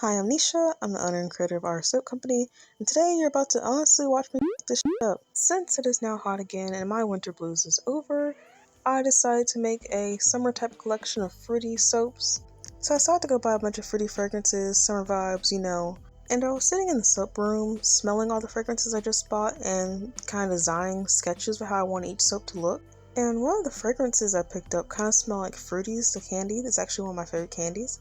Hi, I'm Nisha. I'm the owner and creator of Otter Soap Company, and today you're about to honestly watch me this shit up. Since it is now hot again and my winter blues is over, I decided to make a summer type collection of fruity soaps. So I decided to go buy a bunch of fruity fragrances, summer vibes, and I was sitting in the soap room, smelling all the fragrances I just bought and kind of designing sketches for how I want each soap to look. And one of the fragrances I picked up kind of smelled like Fruities, the candy. That's actually one of my favorite candies.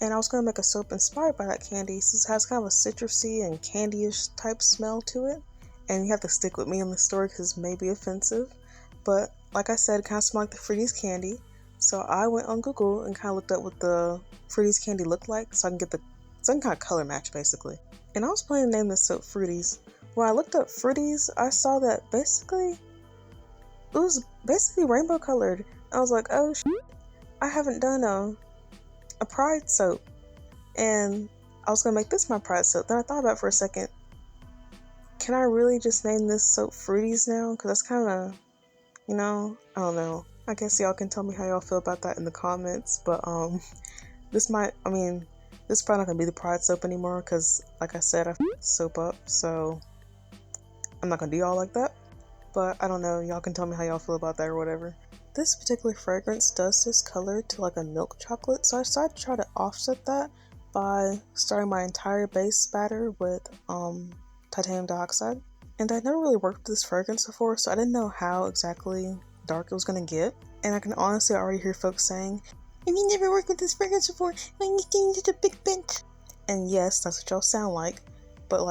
And I was going to make a soap inspired by that candy since it has kind of a citrusy and candy-ish type smell to it. And you have to stick with me in the story because it may be offensive. But like I said, it kind of smelled like the Fruities candy. So I went on Google and kind of looked up what the Fruities candy looked like so I can get some kind of color match basically. And I was planning to name this soap Fruities. When I looked up Fruities, I saw that it was basically rainbow colored. I was like, oh shit, I haven't done a Pride soap, and I was gonna make this my Pride soap. Then I thought about it for a second. Can I really just name this soap Fruities now? Because that's kind of, I don't know. I guess y'all can tell me how y'all feel about that in the comments. But this is probably not gonna be the Pride soap anymore because, like I said, I f***ed the soap up, so I'm not gonna do y'all like that. But I don't know. Y'all can tell me how y'all feel about that or whatever. This particular fragrance does this color to like a milk chocolate, so I decided to try to offset that by starting my entire base batter with titanium dioxide. And I'd never really worked with this fragrance before, so I didn't know how exactly dark it was gonna get. And I can honestly already hear folks saying, "If you never worked with this fragrance before, why are you getting such a big bitch?" And yes, that's what y'all sound like, but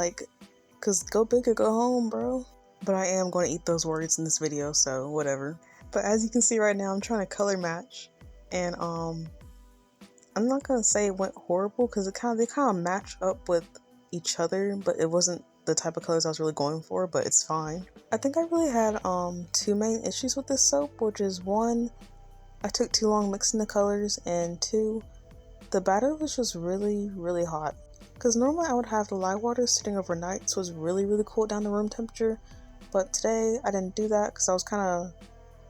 cause go big or go home, bro. But I am going to eat those words in this video, so whatever. But as you can see right now, I'm trying to color match, and I'm not gonna say it went horrible because they kind of match up with each other, but it wasn't the type of colors I was really going for. But it's fine. I think I really had two main issues with this soap, which is one, I took too long mixing the colors, and two, the batter was just really hot. Because normally I would have the lye water sitting overnight, so it was really cool down to room temperature. But today I didn't do that because I was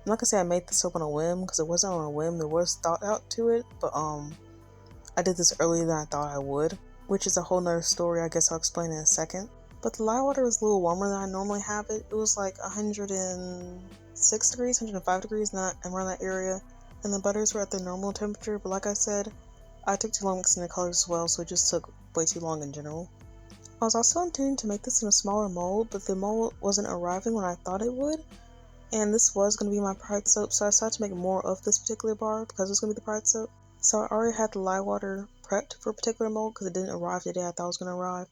I'm not gonna say I made the soap on a whim because it wasn't on a whim, there was thought out to it, but I did this earlier than I thought I would, which is a whole nother story I guess I'll explain in a second. But the lye water was a little warmer than I normally have it. It was like 106 degrees, 105 degrees, not around that area, and the butters were at their normal temperature, but like I said, I took too long mixing the colors as well, so it just took way too long in general. I was also intending to make this in a smaller mold, but the mold wasn't arriving when I thought it would. And this was going to be my Pride soap, so I decided to make more of this particular bar because it was going to be the Pride soap. So I already had the lye water prepped for a particular mold because it didn't arrive the day I thought it was going to arrive.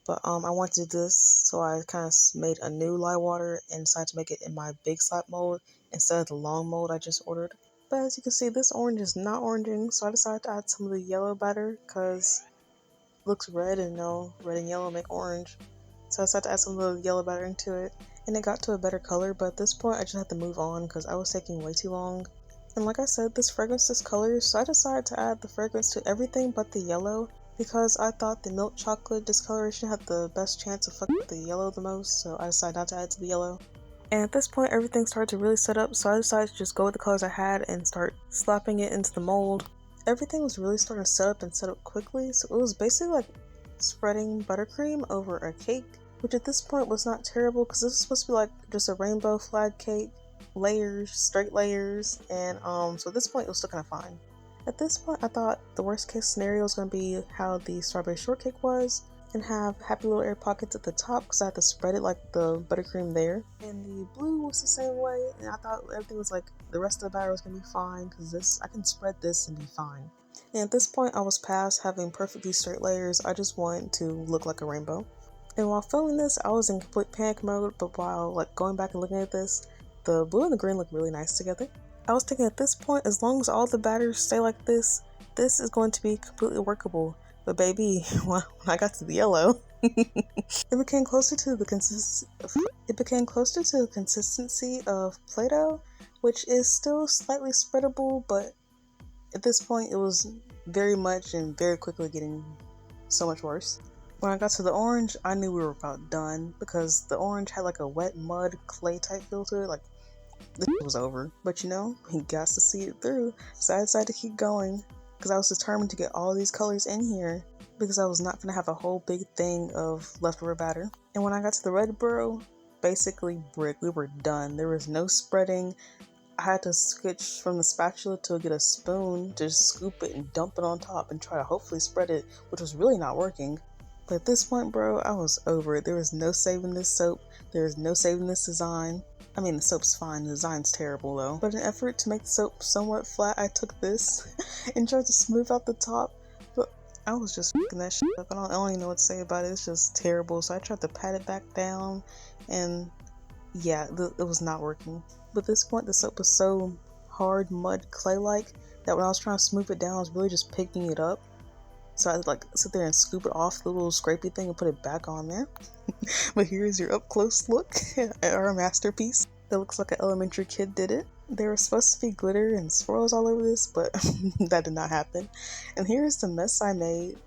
But I wanted to do this, so I kind of made a new lye water and decided to make it in my big slap mold instead of the long mold I just ordered. But as you can see, this orange is not oranging, so I decided to add some of the yellow batter because it looks red, and red and yellow make orange. So I decided to add some of the yellow batter into it, and it got to a better color, but at this point I just had to move on because I was taking way too long. And like I said, this fragrance discolors, so I decided to add the fragrance to everything but the yellow because I thought the milk chocolate discoloration had the best chance of fucking with the yellow the most, so I decided not to add to the yellow. And at this point everything started to really set up, so I decided to just go with the colors I had and start slapping it into the mold. Everything was really starting to set up quickly, so it was basically like spreading buttercream over a cake, which at this point was not terrible because this was supposed to be like just a rainbow flag cake, layers, straight layers, and so at this point it was still kind of fine. At this point I thought the worst case scenario was going to be how the strawberry shortcake was and have happy little air pockets at the top because I had to spread it like the buttercream there. And the blue was the same way, and I thought everything was like the rest of the batter was going to be fine because I can spread this and be fine. And at this point I was past having perfectly straight layers, I just wanted to look like a rainbow. And while filming this, I was in complete panic mode, but while going back and looking at this, the blue and the green look really nice together. I was thinking at this point, as long as all the batters stay like this is going to be completely workable. But baby, when I got to the yellow, it became closer to the consistency of Play-Doh, which is still slightly spreadable, but at this point it was very much and very quickly getting so much worse. When I got to the orange, I knew we were about done because the orange had like a wet mud clay type feel to it, like this was over. But he got to see it through, so I decided to keep going because I was determined to get all these colors in here because I was not gonna have a whole big thing of leftover batter. And when I got to the red borough, basically brick, we were done. There was no spreading. I had to switch from the spatula to get a spoon to just scoop it and dump it on top and try to hopefully spread it, which was really not working. But at this point, bro, I was over it. There was no saving this soap. There was no saving this design. I mean, the soap's fine. The design's terrible, though. But in an effort to make the soap somewhat flat, I took this and tried to smooth out the top. But I was just f***ing that shit up. I don't even know what to say about it. It's just terrible. So I tried to pat it back down. And yeah, it was not working. But at this point, the soap was so hard, mud, clay-like, that when I was trying to smooth it down, I was really just picking it up. So I would sit there and scoop it off the little scrapey thing and put it back on there. But here's your up close look at our masterpiece. It looks like an elementary kid did it. There was supposed to be glitter and swirls all over this, but that did not happen. And here's the mess I made.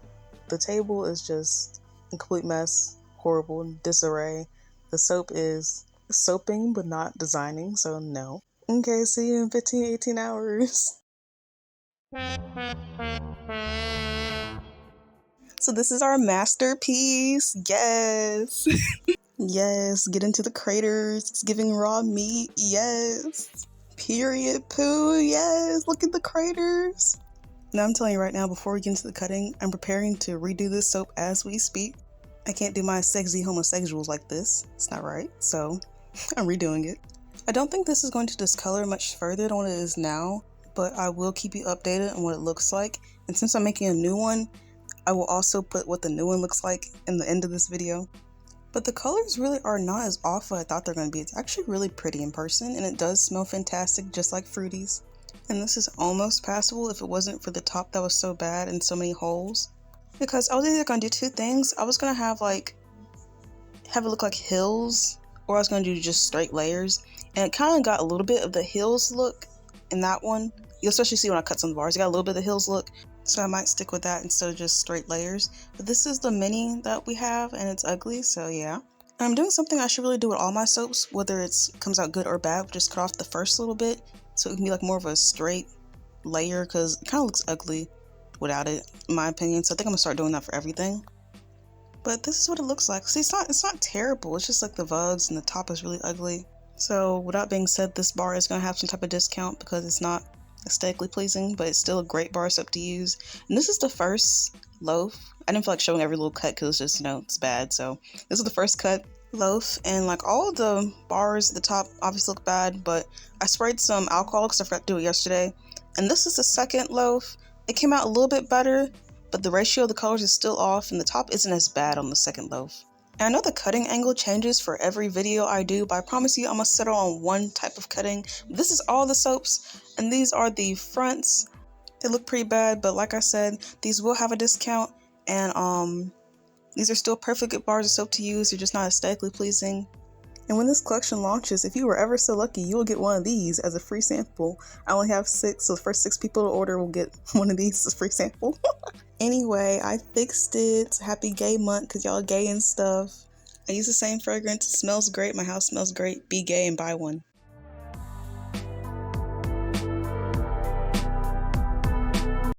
The table is just a complete mess, horrible, disarray. The soap is soaping but not designing, so no. Okay, see you in 15-18 hours. So this is our masterpiece. Yes. Yes, get into the craters. It's giving raw meat. Yes. Period poo. Yes, look at the craters. Now I'm telling you right now, before we get into the cutting, I'm preparing to redo this soap as we speak. I can't do my sexy homosexuals like this. It's not right, so I'm redoing it. I don't think this is going to discolor much further than what it is now, but I will keep you updated on what it looks like. And since I'm making a new one, I will also put what the new one looks like in the end of this video. But the colors really are not as off as I thought they're going to be. It's actually really pretty in person, and it does smell fantastic, just like Fruities. And this is almost passable if it wasn't for the top that was so bad and so many holes. Because I was either going to do two things. I was going to have it look like hills, or I was going to do just straight layers. And it kind of got a little bit of the hills look in that one. You'll especially see when I cut some bars, it got a little bit of the hills look. So I might stick with that instead of just straight layers. But this is the mini that we have, and it's ugly, so yeah. And I'm doing something I should really do with all my soaps, whether it comes out good or bad. Just cut off the first little bit, so it can be like more of a straight layer, because it kind of looks ugly without it, in my opinion. So I think I'm gonna start doing that for everything. But this is what it looks like. See, it's not terrible. It's just like the vugs and the top is really ugly. So with that being said, this bar is gonna have some type of discount because it's not aesthetically pleasing, but it's still a great bar soap to use. And this is the first loaf. I didn't feel like showing every little cut because it's just, it's bad. So this is the first cut loaf, and like all of the bars at the top obviously look bad, but I sprayed some alcohol because I forgot to do it yesterday. And this is the second loaf. It came out a little bit better, but the ratio of the colors is still off, and the top isn't as bad on the second loaf. And I know the cutting angle changes for every video I do, but I promise you I'm gonna settle on one type of cutting. This is all the soaps, and these are the fronts. They look pretty bad, but like I said, these will have a discount, and these are still perfect good bars of soap to use. They're just not aesthetically pleasing. And when this collection launches, if you were ever so lucky, you will get one of these as a free sample. I only have 6, so the first 6 people to order will get one of these as a free sample. Anyway, I fixed it. Happy gay month, because y'all gay and stuff. I use the same fragrance. It smells great. My house smells great. Be gay and buy one.